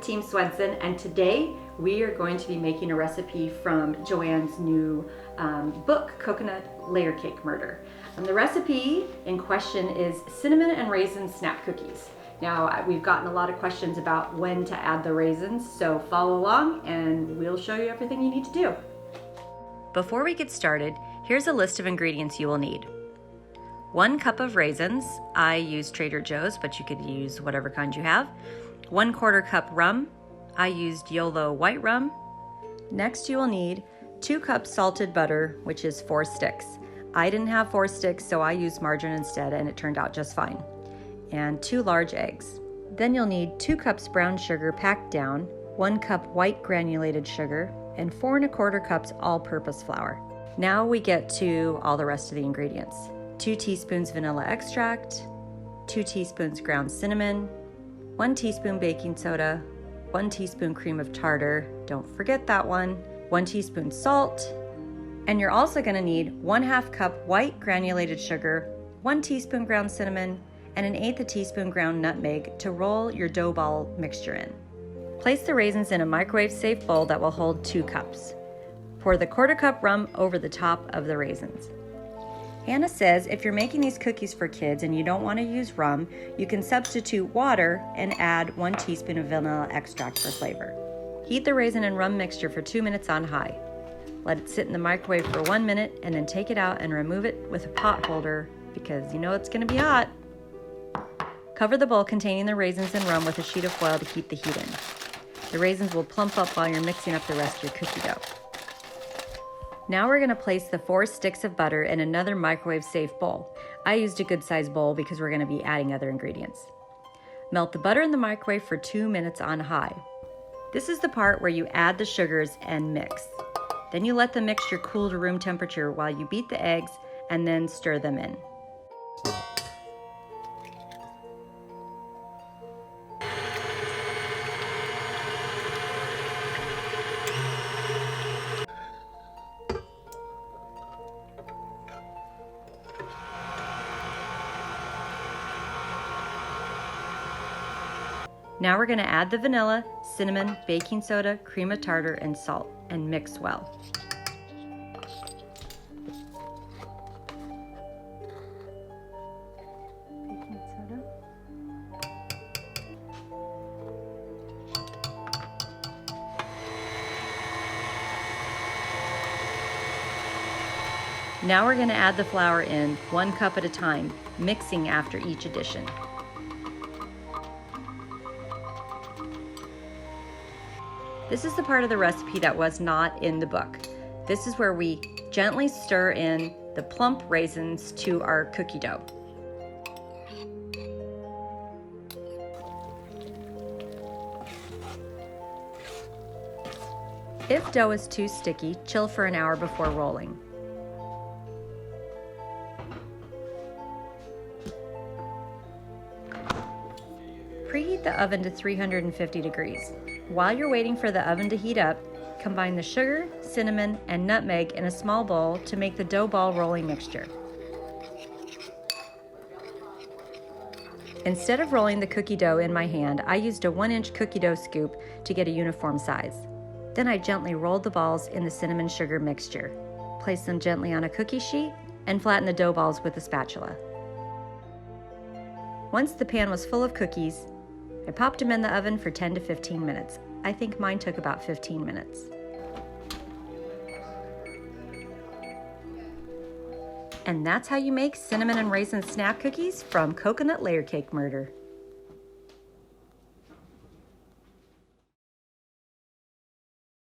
with Team Swensen, and today we are going to be making a recipe from Joanne's new book, Coconut Layer Cake Murder. And the recipe in question is cinnamon and raisin snap cookies. Now, we've gotten a lot of questions about when to add the raisins, so follow along and we'll show you everything you need to do. Before we get started, here's a list of ingredients you will need. 1 cup of raisins. I use Trader Joe's, but you could use whatever kind you have. 1/4 cup rum. I used YOLO white rum. Next, you will need 2 cups salted butter, which is 4 sticks. I didn't have 4 sticks, so I used margarine instead, and it turned out just fine. And 2 large eggs. Then you'll need 2 cups brown sugar packed down, 1 cup white granulated sugar, and 4 1/4 cups all-purpose flour. Now we get to all the rest of the ingredients. 2 teaspoons vanilla extract, 2 teaspoons ground cinnamon, 1 teaspoon baking soda, 1 teaspoon cream of tartar, don't forget that one, 1 teaspoon salt, and you're also going to need 1/2 cup white granulated sugar, 1 teaspoon ground cinnamon, and 1/8 teaspoon ground nutmeg to roll your dough ball mixture in. Place the raisins in a microwave-safe bowl that will hold 2 cups. Pour the 1/4 cup rum over the top of the raisins. Hannah says if you're making these cookies for kids and you don't want to use rum, you can substitute water and add 1 teaspoon of vanilla extract for flavor. Heat the raisin and rum mixture for 2 minutes on high. Let it sit in the microwave for 1 minute and then take it out and remove it with a pot holder because you know it's going to be hot. Cover the bowl containing the raisins and rum with a sheet of foil to keep the heat in. The raisins will plump up while you're mixing up the rest of your cookie dough. Now we're going to place the 4 sticks of butter in another microwave-safe bowl. I used a good-sized bowl because we're going to be adding other ingredients. Melt the butter in the microwave for 2 minutes on high. This is the part where you add the sugars and mix. Then you let the mixture cool to room temperature while you beat the eggs and then stir them in. Now we're going to add the vanilla, cinnamon, baking soda, cream of tartar, and salt, and mix well. Baking soda. Now we're going to add the flour in 1 cup at a time, mixing after each addition. This is the part of the recipe that was not in the book. This is where we gently stir in the plump raisins to our cookie dough. If dough is too sticky, chill for an hour before rolling. Preheat the oven to 350 degrees. While you're waiting for the oven to heat up, combine the sugar, cinnamon, and nutmeg in a small bowl to make the dough ball rolling mixture. Instead of rolling the cookie dough in my hand, I used a 1-inch cookie dough scoop to get a uniform size. Then I gently rolled the balls in the cinnamon sugar mixture. Place them gently on a cookie sheet and flatten the dough balls with a spatula. Once the pan was full of cookies, I popped them in the oven for 10 to 15 minutes. I think mine took about 15 minutes. And that's how you make cinnamon and raisin snap cookies from Coconut Layer Cake Murder.